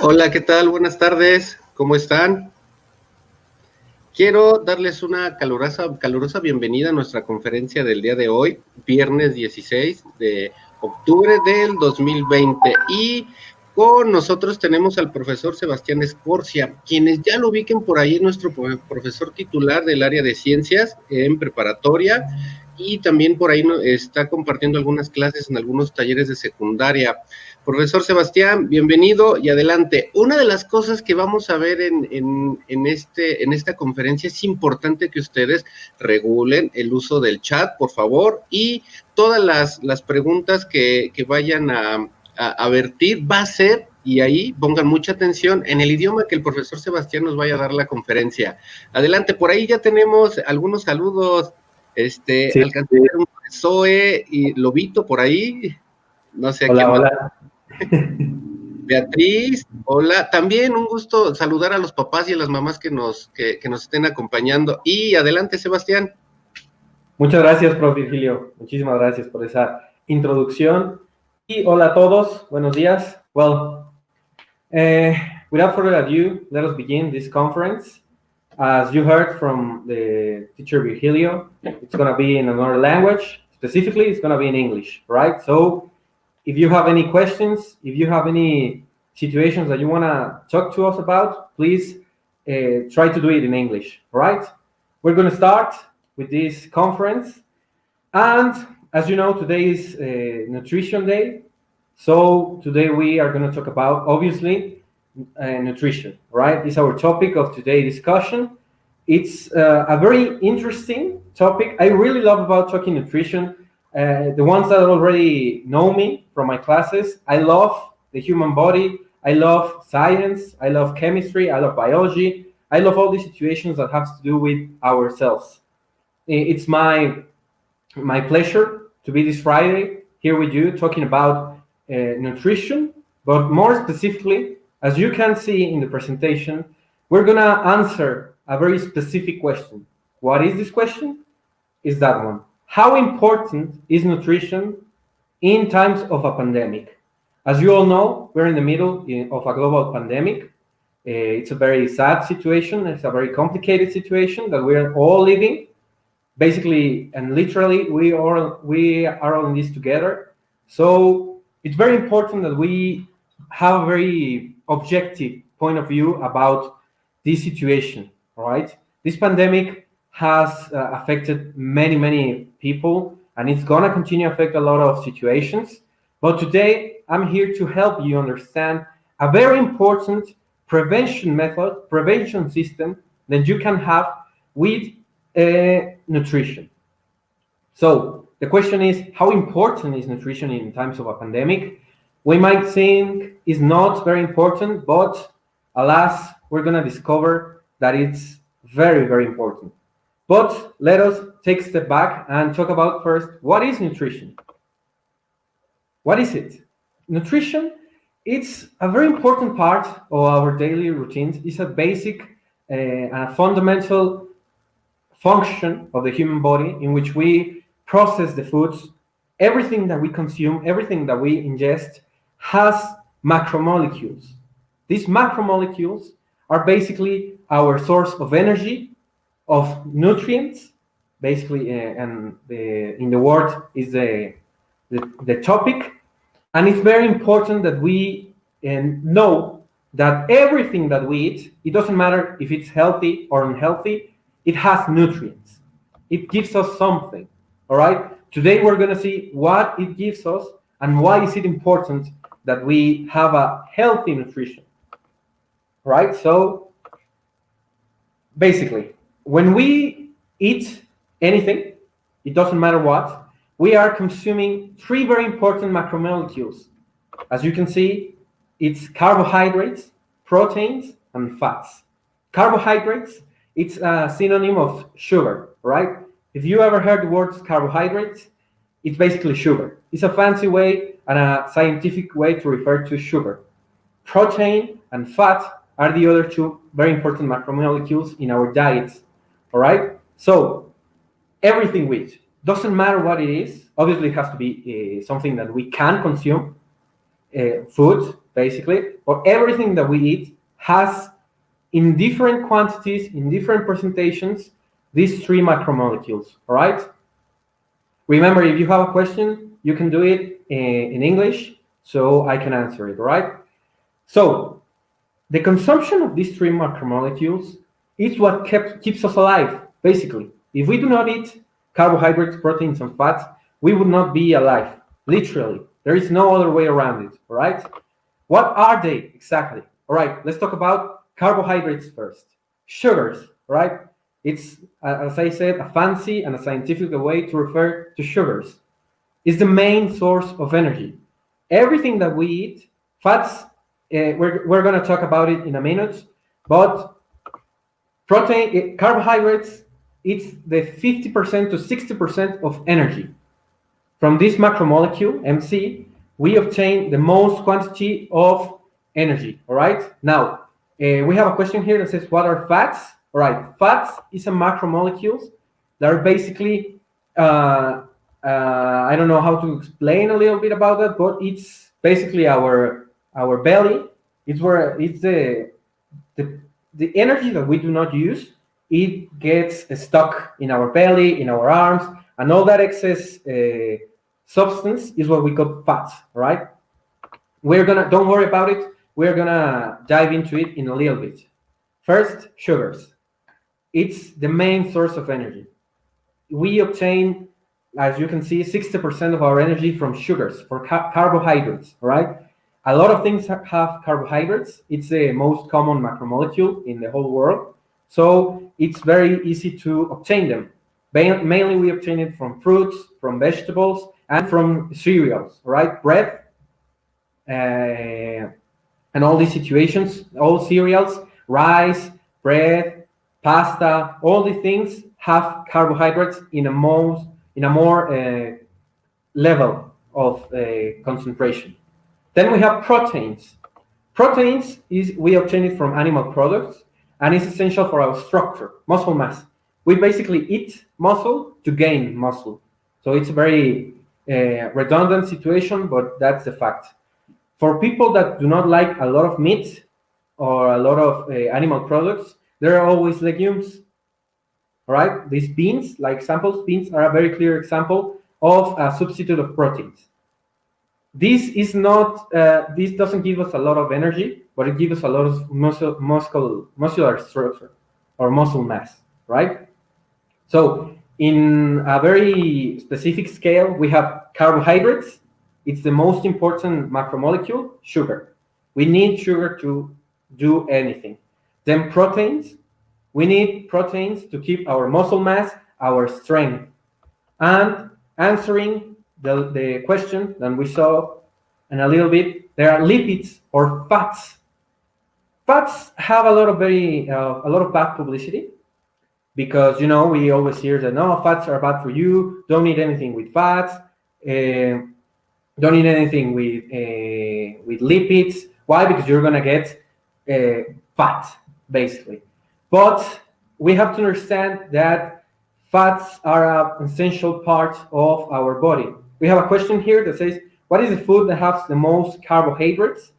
Hola, ¿qué tal? Buenas tardes, ¿cómo están? Quiero darles una calurosa bienvenida a nuestra conferencia del día de hoy, viernes 16 de octubre del 2020. Y con nosotros tenemos al profesor Sebastián Escorcia, quienes ya lo ubiquen por ahí, nuestro profesor titular del área de ciencias en preparatoria, y también por ahí está compartiendo algunas clases en algunos talleres de secundaria. Profesor Sebastián, bienvenido y adelante. Una de las cosas que vamos a ver en esta conferencia, es importante que ustedes regulen el uso del chat, por favor, y todas las preguntas que vayan a vertir va a ser, y ahí pongan mucha atención, en el idioma que el profesor Sebastián nos vaya a dar la conferencia. Adelante, por ahí ya tenemos algunos saludos. Sí. Alcancé a ver un Zoe y Lobito por ahí, no sé a quién más. Hola. Beatriz, hola. También un gusto saludar a los papás y a las mamás que nos estén acompañando. Y adelante, Sebastián. Muchas gracias, profe Virgilio. Muchísimas gracias por esa introducción. Y hola a todos. Buenos días. Well, without further ado, let us begin this conference. As you heard from the teacher Virgilio, it's going to be in another language. Specifically, it's going to be in English, right? So if you have any questions, if you have any situations that you want to talk to us about, please try to do it in English, right? We're going to start with this conference. And as you know, today is Nutrition Day. So today we are going to talk about, obviously, nutrition, right? It's our topic of today's discussion. It's a very interesting topic. I really love about talking nutrition. The ones that already know me from my classes, I love the human body. I love science. I love chemistry. I love biology. I love all these situations that have to do with ourselves. It's my pleasure to be this Friday here with you talking about nutrition, but more specifically, as you can see in the presentation, we're going to answer a very specific question. What is this question? Is that one. How important is nutrition in times of a pandemic? As you all know, we're in the middle of a global pandemic. It's a very sad situation. It's a very complicated situation that we're all living. Basically and literally, we are all in this together. So it's very important that we have a very objective point of view about this situation, right? This pandemic has affected many people, and it's gonna continue to affect a lot of situations. But today, I'm here to help you understand a very important prevention method, prevention system that you can have with nutrition. So the question is, how important is nutrition in times of a pandemic? We might think it's not very important, but alas, we're going to discover that it's very important. But let us take a step back and talk about first, what is nutrition? What is it? Nutrition, it's a very important part of our daily routines. It's a basic and fundamental function of the human body in which we process the foods. Everything that we consume, everything that we ingest has macromolecules. These macromolecules are basically our source of energy, of nutrients, basically, and in the word is the topic. And it's very important that we know that everything that we eat, it doesn't matter if it's healthy or unhealthy, it has nutrients. It gives us something, all right? Today we're gonna see what it gives us and why is it important that we have a healthy nutrition, right? So basically, when we eat anything, it doesn't matter what, we are consuming three very important macromolecules. As you can see, it's carbohydrates, proteins, and fats. Carbohydrates, it's a synonym of sugar, right? If you ever heard the words carbohydrates, it's basically sugar. It's a fancy way and a scientific way to refer to sugar. Protein and fat are the other two very important macromolecules in our diets, all right? So everything we eat, doesn't matter what it is, obviously it has to be something that we can consume, food, basically, or everything that we eat has, in different quantities, in different presentations, these 3 macromolecules, all right? Remember, if you have a question, you can do it in English, so I can answer it, all right? So, the consumption of these 3 macromolecules is what keeps us alive, basically. If we do not eat carbohydrates, proteins, and fats, we would not be alive, literally. There is no other way around it, all right? What are they exactly? All right, let's talk about carbohydrates first. Sugars, right? It's, as I said, a fancy and a scientific way to refer to sugars. It's the main source of energy. Everything that we eat, fats, we're going to talk about it in a minute, but protein, carbohydrates, it's the 50% to 60% of energy. From this macromolecule, MC, we obtain the most quantity of energy, all right? Now, we have a question here that says, what are fats? All right, fats is a macromolecules that are basically, I don't know how to explain a little bit about that, but it's basically our belly. It's where it's the energy that we do not use, it gets stuck in our belly, in our arms, and all that excess substance is what we call fats, right? Don't worry about it. We're gonna dive into it in a little bit. First, sugars. It's the main source of energy. We obtain, as you can see, 60% of our energy from sugars, for carbohydrates, right? A lot of things have carbohydrates. It's the most common macromolecule in the whole world. So it's very easy to obtain them. Mainly we obtain it from fruits, from vegetables, and from cereals, right? Bread, and all these situations, all cereals, rice, bread, pasta, all these things have carbohydrates in a more level of concentration. Then we have proteins. Proteins we obtain it from animal products, and it's essential for our structure, muscle mass. We basically eat muscle to gain muscle. So it's a very redundant situation, but that's the fact. For people that do not like a lot of meat or a lot of animal products, there are always legumes. All right, these beans, like examples, beans are a very clear example of a substitute of proteins. This is not. This doesn't give us a lot of energy, but it gives us a lot of muscular structure or muscle mass, right? So, in a very specific scale, we have carbohydrates. It's the most important macromolecule, sugar. We need sugar to do anything. Then proteins. We need proteins to keep our muscle mass, our strength. And answering the question that we saw in a little bit, there are lipids or fats. Fats have a lot of bad publicity, because we always hear that no, fats are bad for you. Don't eat anything with fats. Don't eat anything with lipids. Why? Because you're gonna get fat, basically. But we have to understand that fats are an essential part of our body. We have a question here that says, what is the food that has the most carbohydrates?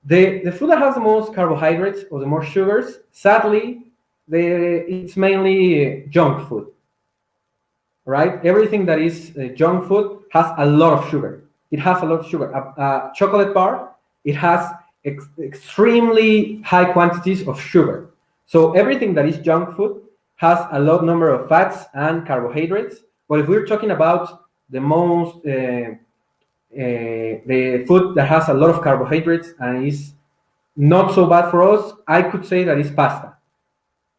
The food that has the most carbohydrates or the more sugars, sadly, it's mainly junk food, right? Everything that is junk food has a lot of sugar. It has a lot of sugar. A chocolate bar, it has extremely high quantities of sugar. So everything that is junk food has a lot number of fats and carbohydrates. But if we're talking about the most, the food that has a lot of carbohydrates and is not so bad for us, I could say that is pasta.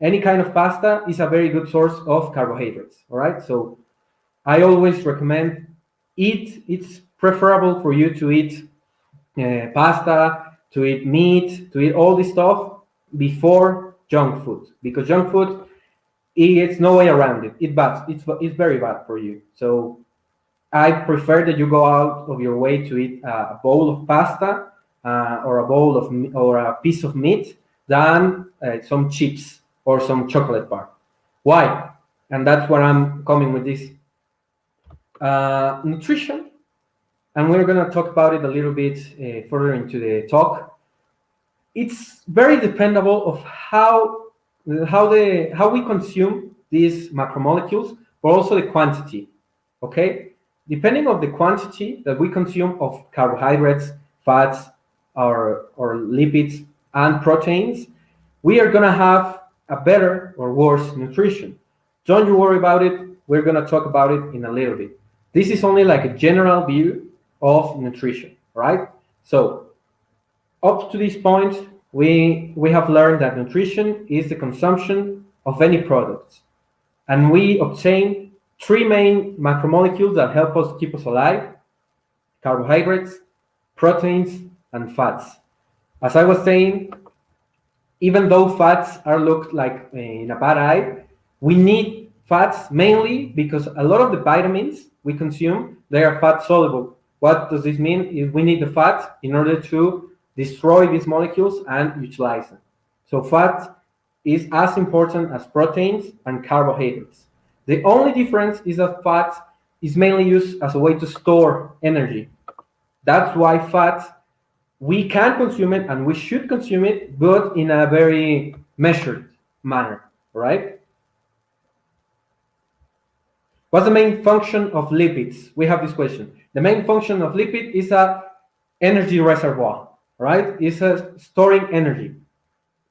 Any kind of pasta is a very good source of carbohydrates, all right? So I always recommend it's preferable for you to eat pasta, to eat meat, to eat all this stuff before junk food, because junk food, it's no way around it. It's very bad for you. So I prefer that you go out of your way to eat a bowl of pasta or a piece of meat than some chips or some chocolate bar. Why? And that's where I'm coming with this. Nutrition and we're going to talk about it a little bit further into the talk. It's very dependable of how we consume these macromolecules, but also the quantity. Okay, depending on the quantity that we consume of carbohydrates, fats, or lipids and proteins, we are going to have a better or worse nutrition. Don't you worry about it. We're going to talk about it in a little bit. This is only like a general view of nutrition, right? So up to this point, we have learned that nutrition is the consumption of any products. And we obtain three main macromolecules that help us keep us alive: carbohydrates, proteins, and fats. As I was saying, even though fats are looked like in a bad eye, we need fats mainly because a lot of the vitamins we consume, they are fat soluble. What does this mean? Is we need the fat in order to destroy these molecules and utilize them. So fat is as important as proteins and carbohydrates. The only difference is that fat is mainly used as a way to store energy. That's why fat, we can consume it and we should consume it, but in a very measured manner, right? What's the main function of lipids? We have this question. The main function of lipid is a energy reservoir, right? It's a storing energy.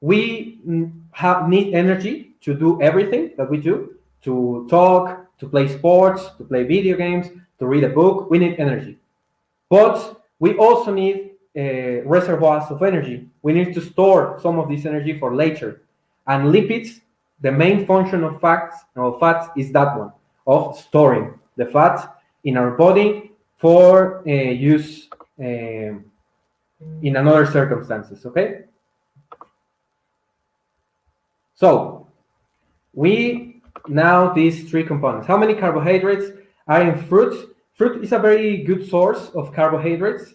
We need energy to do everything that we do, to talk, to play sports, to play video games, to read a book. We need energy. But we also need reservoirs of energy. We need to store some of this energy for later. And lipids, the main function of fats is that one, of storing the fat in our body for use in another circumstances, okay? So we now these three components. How many carbohydrates are in fruit? Fruit is a very good source of carbohydrates.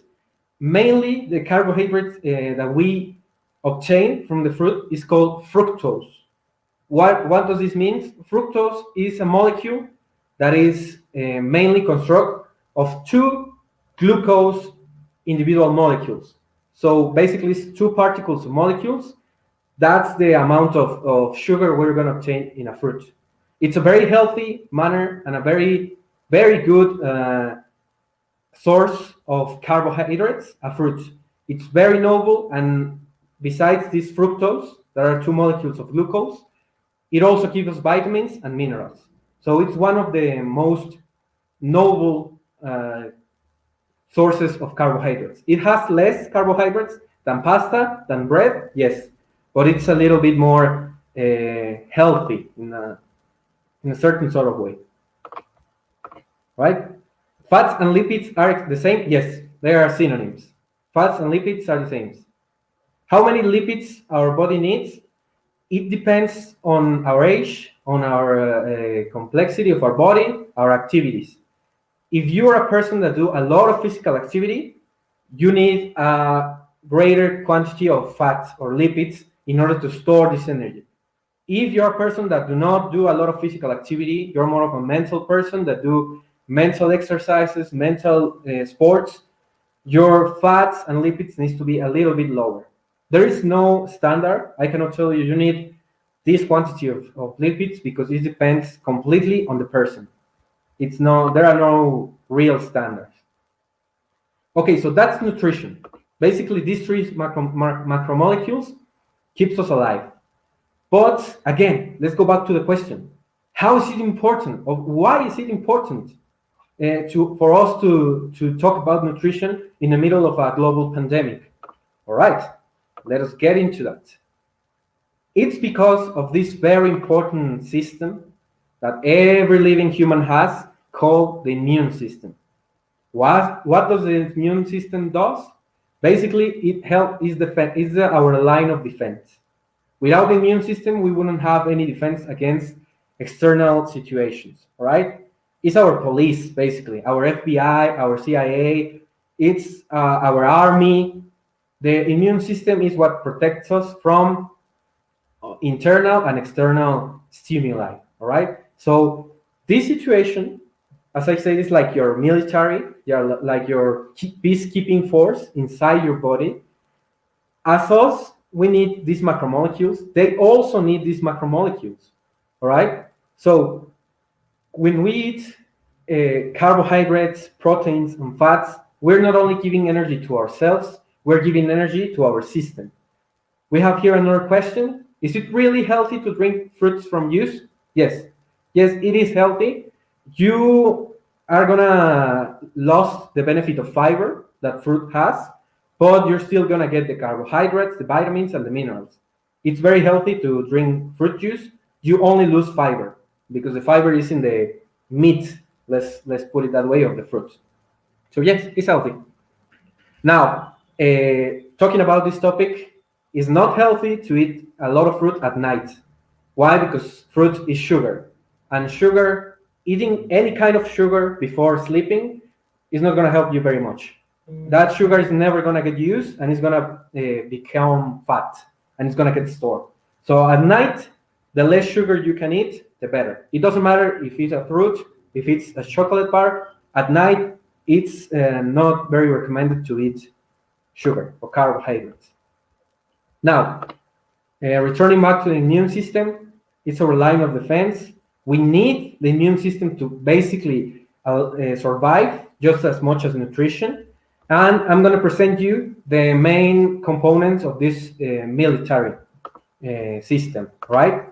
Mainly the carbohydrates that we obtain from the fruit is called fructose. What does this mean? Fructose is a molecule that is mainly constructed of two glucose individual molecules. So basically it's two particles of molecules. That's the amount of sugar we're going to obtain in a fruit. It's a very healthy manner and a very, very good source of carbohydrates, a fruit. It's very noble, and besides this fructose, there are two molecules of glucose. It also gives us vitamins and minerals. So it's one of the most noble sources of carbohydrates. It has less carbohydrates than pasta, than bread, yes, but it's a little bit more healthy in a certain sort of way, right? Fats and lipids are the same? Yes, they are synonyms. Fats and lipids are the same. How many lipids our body needs? It depends on our age, on our complexity of our body, our activities. If you're a person that do a lot of physical activity, you need a greater quantity of fats or lipids in order to store this energy. If you're a person that do not do a lot of physical activity, you're more of a mental person that do mental exercises, mental sports, your fats and lipids needs to be a little bit lower. There is no standard. I cannot tell you need this quantity of lipids because it depends completely on the person. There are no real standards. Okay, so that's nutrition. Basically, these three macromolecules keeps us alive. But again, let's go back to the question. How is it important, or why is it important for us to talk about nutrition in the middle of a global pandemic? All right, let us get into that. It's because of this very important system that every living human has called the immune system. What does the immune system does? Basically, it is our line of defense. Without the immune system, we wouldn't have any defense against external situations, all right? It's our police, basically, our FBI, our CIA, it's our army. The immune system is what protects us from internal and external stimuli, all right? So this situation as I said, it's like your military, like your peacekeeping force inside your body. As us, we need these macromolecules. They also need these macromolecules, all right? So when we eat carbohydrates, proteins, and fats, we're not only giving energy to ourselves, we're giving energy to our system. We have here another question. Is it really healthy to drink fruits from juice? Yes. Yes, it is healthy. You are gonna lose the benefit of fiber that fruit has, but you're still gonna get the carbohydrates, the vitamins, and the minerals. It's very healthy to drink fruit juice. You only lose fiber because the fiber is in the meat, let's put it that way, of the fruit. So yes, it's healthy. Now, talking about this topic, it's not healthy to eat a lot of fruit at night. Why? Because fruit is sugar. And sugar, eating any kind of sugar before sleeping is not going to help you very much. That sugar is never going to get used and it's going to become fat and it's going to get stored. So at night, the less sugar you can eat, the better. It doesn't matter if it's a fruit, if it's a chocolate bar. At night, it's not very recommended to eat sugar or carbohydrates. Now, returning back to the immune system, it's our line of defense. We need the immune system to basically survive just as much as nutrition. And I'm going to present you the main components of this military system, right?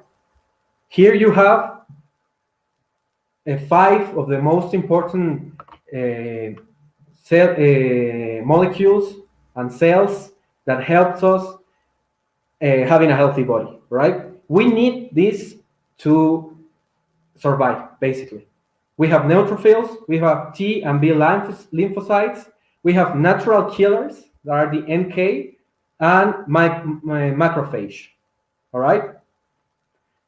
Here you have 5 of the most important molecules and cells that helps us having a healthy body, right? We need this to survive, basically. We have neutrophils, we have T and B lymphocytes, we have natural killers that are the NK and macrophage, all right?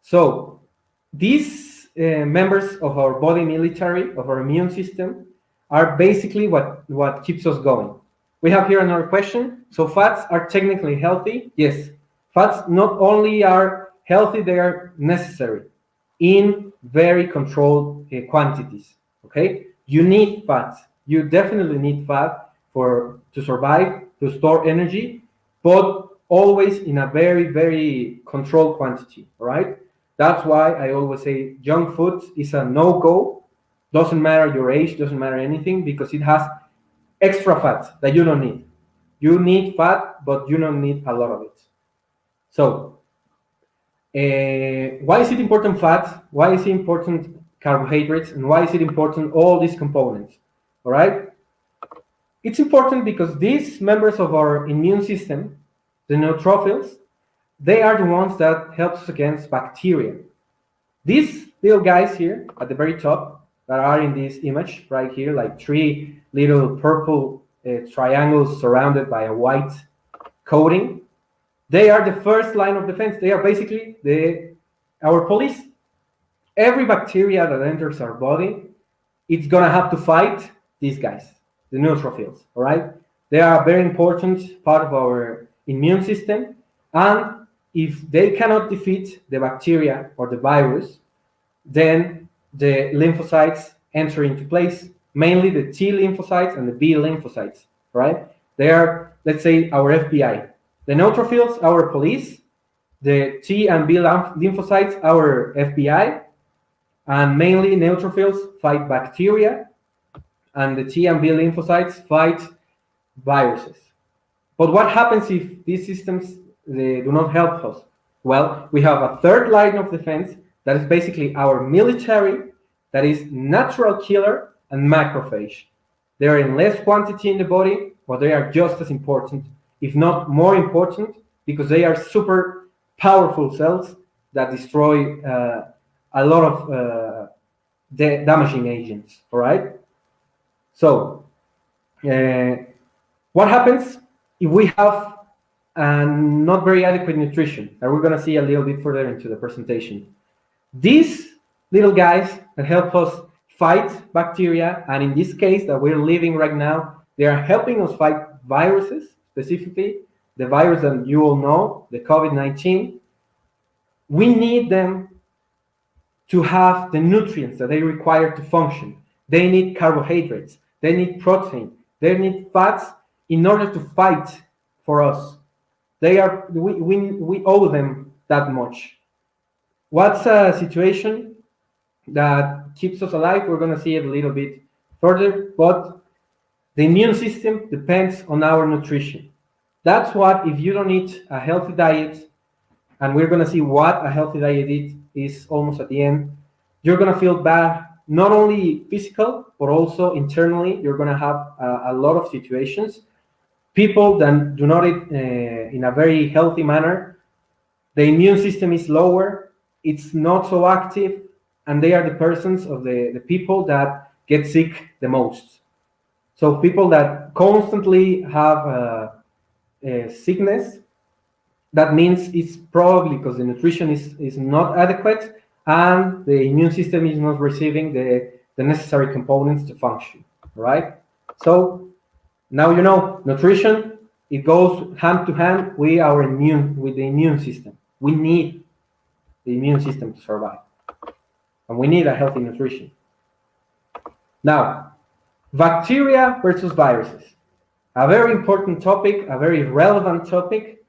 So these members of our body military, of our immune system, are basically what keeps us going. We have here another question. So fats are technically healthy? Yes. Fats not only are healthy, they are necessary in very controlled quantities, okay? You need fats. You definitely need fat to survive, to store energy, but always in a very, very controlled quantity, all right? That's why I always say junk food is a no-go. Doesn't matter your age, doesn't matter anything, because it has extra fat that you don't need. You need fat, but you don't need a lot of it. So, why is it important fat? Why is it important carbohydrates? And why is it important all these components? All right? It's important because these members of our immune system, the neutrophils, they are the ones that help us against bacteria. These little guys here at the very top that are in this image right here, like 3 little purple triangles surrounded by a white coating, they are the first line of defense. They are basically our police. Every bacteria that enters our body, it's gonna have to fight these guys, the neutrophils, all right? They are a very important part of our immune system, and if they cannot defeat the bacteria or the virus, then the lymphocytes enter into place, mainly the T lymphocytes and the B lymphocytes, right? They are, let's say, our FBI. The neutrophils, our police, the T and B lymphocytes, our FBI, and mainly neutrophils fight bacteria, and the T and B lymphocytes fight viruses. But what happens if these systems do not help us? Well, we have a third line of defense that is basically our military, that is natural killer and macrophage. They are in less quantity in the body, but they are just as important, if not more important, because they are super powerful cells that destroy a lot of damaging agents, all right? So, what happens if we have not very adequate nutrition? And we're gonna see a little bit further into the presentation. These little guys that help us fight bacteria, and in this case that we're living right now, they are helping us fight viruses, specifically the virus that you all know, the COVID-19. We need them to have the nutrients that they require to function. They need carbohydrates. They need protein. They need fats in order to fight for us. We owe them that much. What's a situation that keeps us alive? We're going to see it a little bit further, but the immune system depends on our nutrition. That's what, if you don't eat a healthy diet, and we're going to see what a healthy diet is almost at the end, you're going to feel bad, not only physical, but also internally. You're going to have a lot of situations. People that do not eat in a very healthy manner, the immune system is lower, it's not so active, and they are the persons of the people that get sick the most. So people that constantly have sickness, that means it's probably because the nutrition is not adequate and the immune system is not receiving the necessary components to function, right? So now you know, nutrition, it goes hand to hand with the immune system. We need the immune system to survive, and we need a healthy nutrition. Now, bacteria versus viruses. A very important topic, a very relevant topic,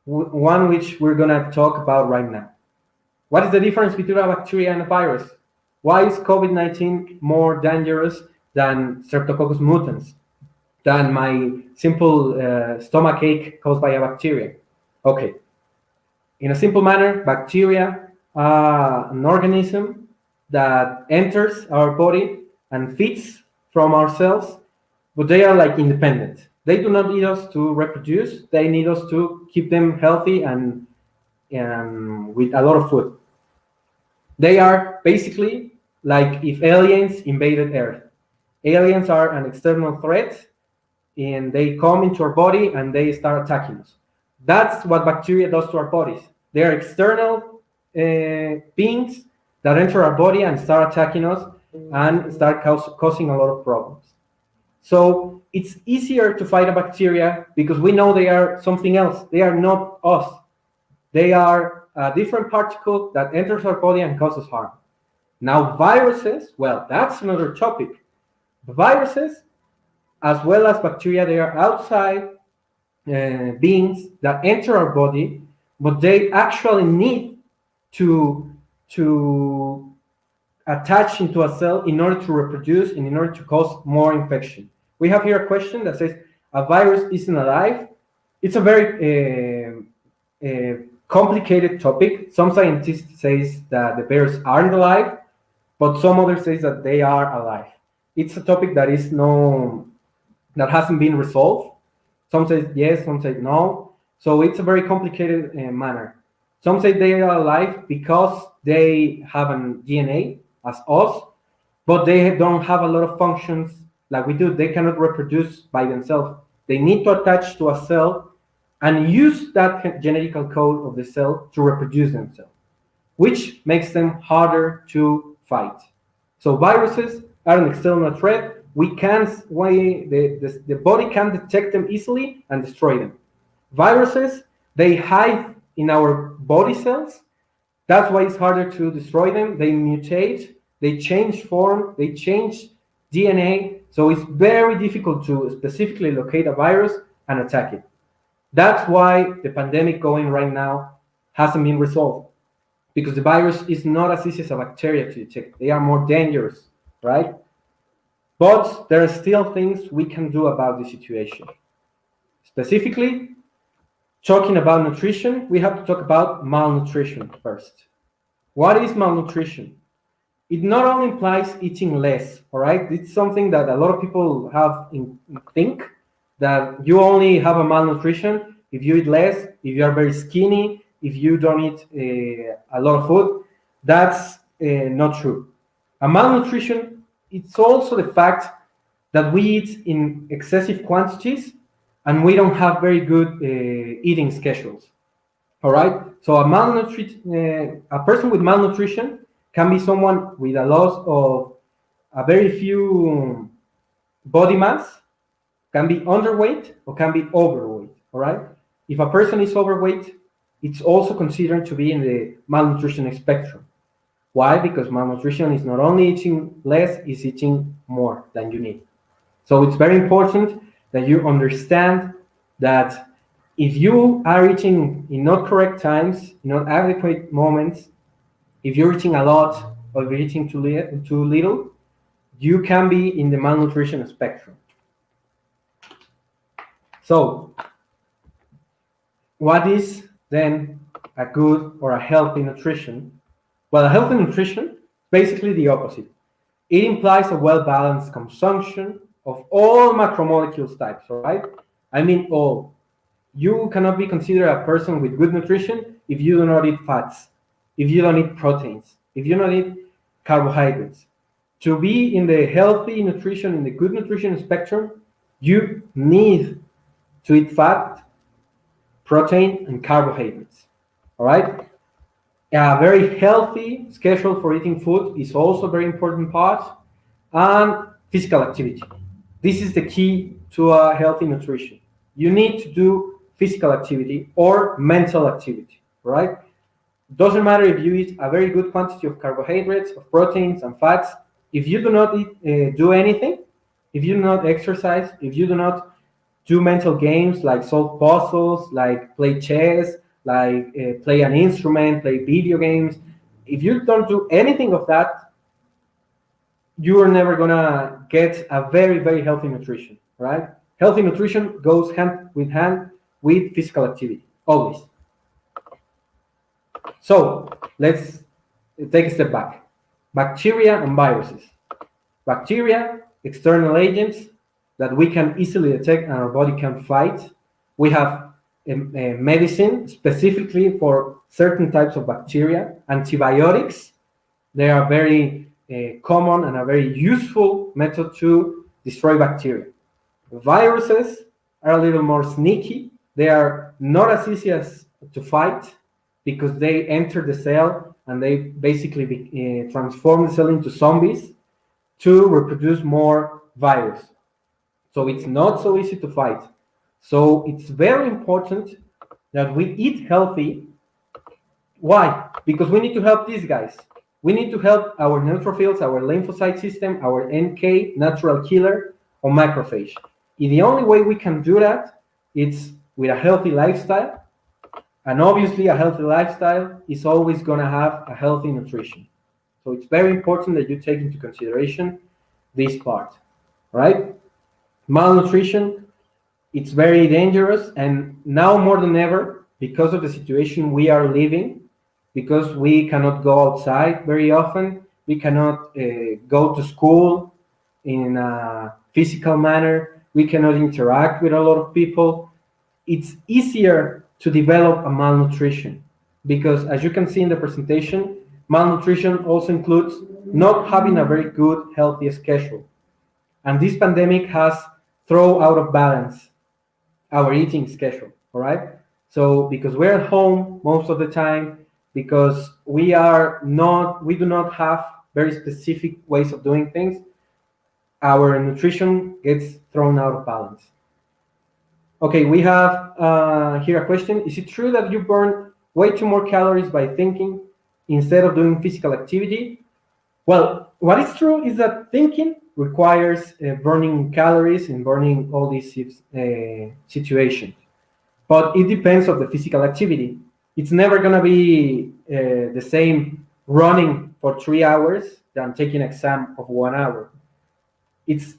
one which we're going to talk about right now. What is the difference between a bacteria and a virus? Why is COVID-19 more dangerous than Streptococcus mutans, than my simple stomach ache caused by a bacteria? Okay. In a simple manner, bacteria are an organism that enters our body and feeds from our cells, but they are like independent. They do not need us to reproduce. They need us to keep them healthy and with a lot of food. They are basically like if aliens invaded Earth. Aliens are an external threat, and they come into our body and they start attacking us. That's what bacteria does to our bodies. They are external beings that enter our body and start attacking us and start causing a lot of problems. So it's easier to fight a bacteria because we know they are something else. They are not us. They are a different particle that enters our body and causes harm. Now viruses, well, that's another topic. Viruses, as well as bacteria, they are outside beings that enter our body, but they actually need to attach into a cell in order to reproduce and in order to cause more infection. We have here a question that says, a virus isn't alive. It's a very complicated topic. Some scientists say that the viruses aren't alive, but some others say that they are alive. It's a topic that hasn't been resolved. Some say yes, some say no. So it's a very complicated manner. Some say they are alive because they have a DNA as us, but they don't have a lot of functions like we do. They cannot reproduce by themselves. They need to attach to a cell and use that genetical code of the cell to reproduce themselves, which makes them harder to fight. So viruses are an external threat. The body can detect them easily and destroy them. Viruses, they hide in our body cells. That's why it's harder to destroy them. They mutate, they change form, they change DNA. So it's very difficult to specifically locate a virus and attack it. That's why the pandemic going right now hasn't been resolved, because the virus is not as easy as a bacteria to detect. They are more dangerous, right? But there are still things we can do about the situation. Specifically, talking about nutrition, we have to talk about malnutrition first. What is malnutrition? It not only implies eating less, all right? It's something that a lot of people think that you only have a malnutrition if you eat less, if you are very skinny, if you don't eat a lot of food. That's not true. A malnutrition, it's also the fact that we eat in excessive quantities and we don't have very good eating schedules. All right. So a person with malnutrition can be someone with a loss of a very few body mass, can be underweight or can be overweight. All right. If a person is overweight, it's also considered to be in the malnutrition spectrum. Why? Because malnutrition is not only eating less, it's eating more than you need. So it's very important that you understand that if you are eating in not correct times, in not adequate moments, if you're eating a lot or if you're eating too little, you can be in the malnutrition spectrum. So what is then a good or a healthy nutrition? Well, a healthy nutrition is basically the opposite. It implies a well-balanced consumption of all macromolecules types, all right? I mean all. You cannot be considered a person with good nutrition if you do not eat fats, if you don't eat proteins, if you don't eat carbohydrates. To be in the healthy nutrition, in the good nutrition spectrum, you need to eat fat, protein, and carbohydrates, all right? A very healthy schedule for eating food is also a very important part, and physical activity. This is the key to a healthy nutrition. You need to do physical activity or mental activity, right? Doesn't matter if you eat a very good quantity of carbohydrates, of proteins, and fats. If you do not do anything, if you do not exercise, if you do not do mental games like solve puzzles, like play chess, like play an instrument, play video games, if you don't do anything of that, you are never gonna get a very, very healthy nutrition, right? Healthy nutrition goes hand with physical activity, always. So let's take a step back. Bacteria and viruses. Bacteria, external agents that we can easily detect and our body can fight. We have a medicine specifically for certain types of bacteria. Antibiotics, they are very common and a very useful method to destroy bacteria. Viruses are a little more sneaky. They are not as easy as to fight because they enter the cell and they basically transform the cell into zombies to reproduce more virus. So it's not so easy to fight. So it's very important that we eat healthy. Why? Because we need to help these guys. We need to help our neutrophils, our lymphocyte system, our NK, natural killer, or macrophage. And the only way we can do that is with a healthy lifestyle. And obviously, a healthy lifestyle is always going to have a healthy nutrition. So it's very important that you take into consideration this part, right? Malnutrition, it's very dangerous. And now more than ever, because of the situation we are living, because we cannot go outside very often, we cannot go to school in a physical manner, we cannot interact with a lot of people, it's easier to develop a malnutrition because, as you can see in the presentation, malnutrition also includes not having a very good, healthy schedule. And this pandemic has thrown out of balance our eating schedule, all right? So because we're at home most of the time, because we do not have very specific ways of doing things, our nutrition gets thrown out of balance. Okay, we have here a question. Is it true that you burn way too more calories by thinking instead of doing physical activity? Well, what is true is that thinking requires burning calories and burning all these situations. But it depends on the physical activity. It's never going to be the same running for 3 hours than taking an exam of 1 hour. It's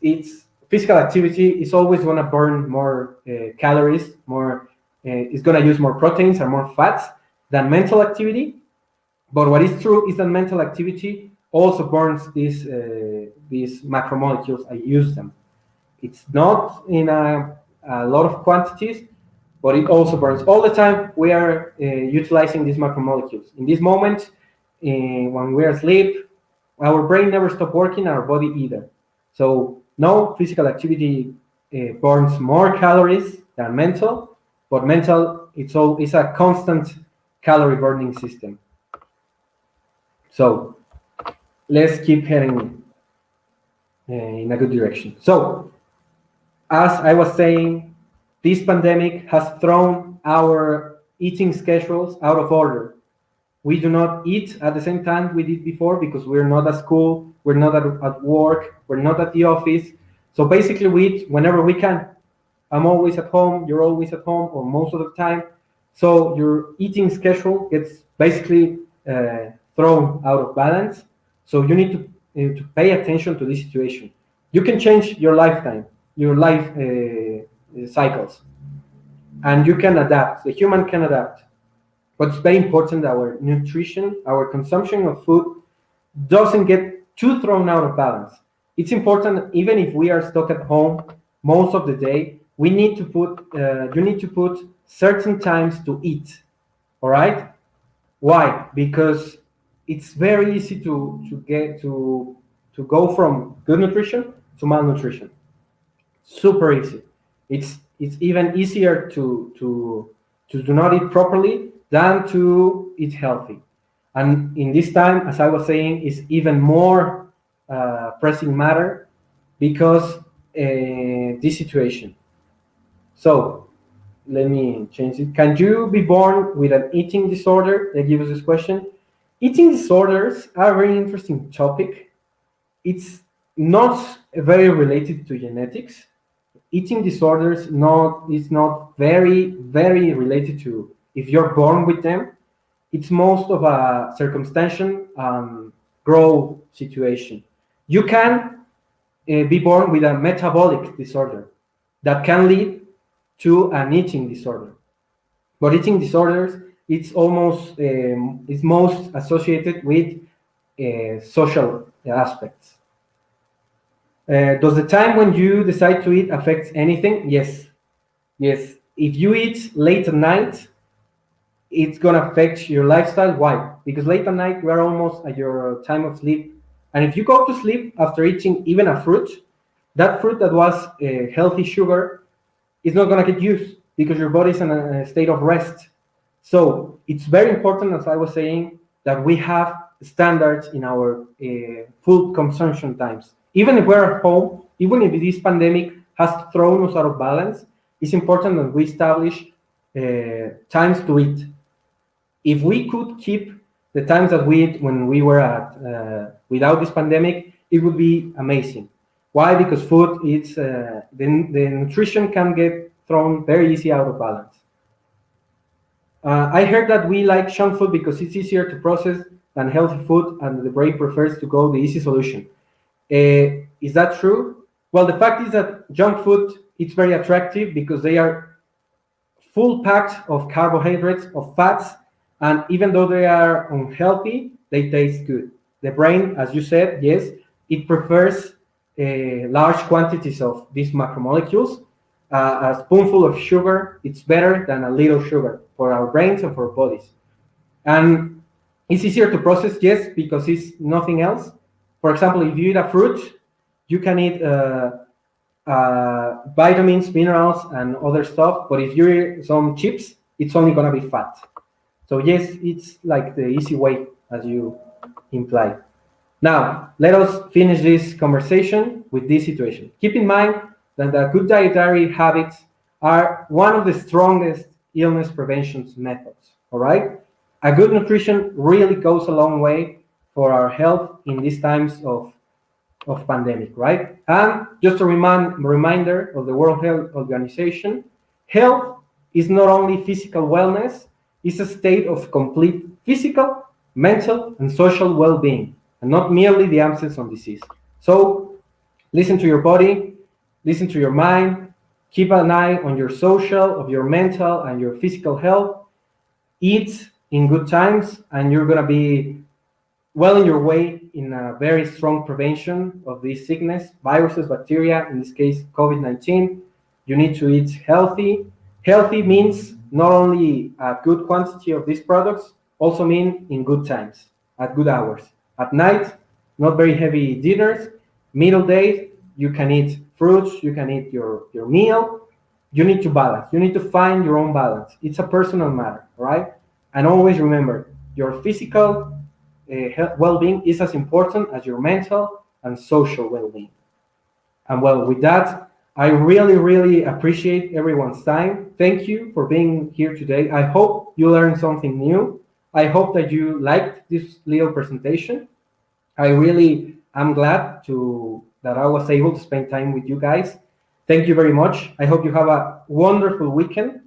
physical activity is always going to burn more calories, it's going to use more proteins and more fats than mental activity. But what is true is that mental activity also burns these macromolecules. I use them. It's not in a lot of quantities, but it also burns. All the time we are utilizing these macromolecules. In this moment, when we are asleep, our brain never stops working, our body either. So no, physical activity burns more calories than mental, but mental, it's a constant calorie burning system. So let's keep heading in a good direction. So as I was saying, this pandemic has thrown our eating schedules out of order. We do not eat at the same time we did before because we're not at school, we're not at work, we're not at the office. So basically we eat whenever we can. I'm always at home, you're always at home, or most of the time. So your eating schedule gets basically thrown out of balance. So you need to pay attention to this situation. You can change your lifetime, your life cycles, and you can adapt. The human can adapt. But it's very important that our nutrition, our consumption of food doesn't get too thrown out of balance. It's important, even if we are stuck at home most of the day, we need to put, you need to put certain times to eat, all right? Why? Because it's very easy to go from good nutrition to malnutrition. Super easy. It's even easier to do not eat properly than to eat healthy. And in this time, as I was saying, is even more pressing matter because this situation. So let me change it. Can you be born with an eating disorder? They give us this question. Eating disorders are a very interesting topic. It's not very related to genetics. Eating disorders is not very related to if you're born with them. It's most of a circumstantial growth situation. You can be born with a metabolic disorder that can lead to an eating disorder. But eating disorders, it's most associated with social aspects. Does the time when you decide to eat affect anything? Yes. Yes. If you eat late at night, it's going to affect your lifestyle. Why? Because late at night, you are almost at your time of sleep. And if you go to sleep after eating even a fruit, that fruit that was healthy sugar is not going to get used because your body is in a state of rest. So it's very important, as I was saying, that we have standards in our food consumption times. Even if we're at home, even if this pandemic has thrown us out of balance, it's important that we establish times to eat. If we could keep the times that we eat when we were at without this pandemic, it would be amazing. Why? Because food, it's the nutrition can get thrown very easy out of balance. I heard that we like junk food because it's easier to process than healthy food, and the brain prefers to go the easy solution. Is that true? Well, the fact is that junk food, it's very attractive because they are full packed of carbohydrates, of fats, and even though they are unhealthy, they taste good. The brain, as you said, yes, it prefers large quantities of these macromolecules. A spoonful of sugar, it's better than a little sugar for our brains and for our bodies. And it's easier to process, yes, because it's nothing else. For example, if you eat a fruit, you can eat vitamins, minerals, and other stuff. But if you eat some chips, it's only going to be fat. So yes, it's like the easy way, as you imply. Now, let us finish this conversation with this situation. Keep in mind that the good dietary habits are one of the strongest illness prevention methods, all right? A good nutrition really goes a long way for our health in these times of pandemic, right? And just a reminder of the World Health Organization, health is not only physical wellness, it's a state of complete physical, mental, and social well-being, and not merely the absence of disease. So listen to your body, listen to your mind, keep an eye on your social, of your mental, and your physical health. Eat in good times, and you're going to be well in your way in a very strong prevention of this sickness, viruses, bacteria, in this case, COVID-19. You need to eat healthy. Healthy means not only a good quantity of these products, also mean in good times, at good hours. At night, not very heavy dinners. Middle day, you can eat fruits, you can eat your meal. You need to balance. You need to find your own balance. It's a personal matter, right? And always remember, your physical well-being is as important as your mental and social well-being. And well, with that, I really appreciate everyone's time. Thank you for being here today. I hope you learned something new. I hope that you liked this little presentation. I really am glad that I was able to spend time with you guys. Thank you very much. I hope you have a wonderful weekend,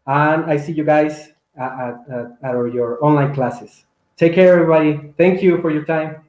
and I see you guys at your online classes. Take care, everybody. Thank you for your time.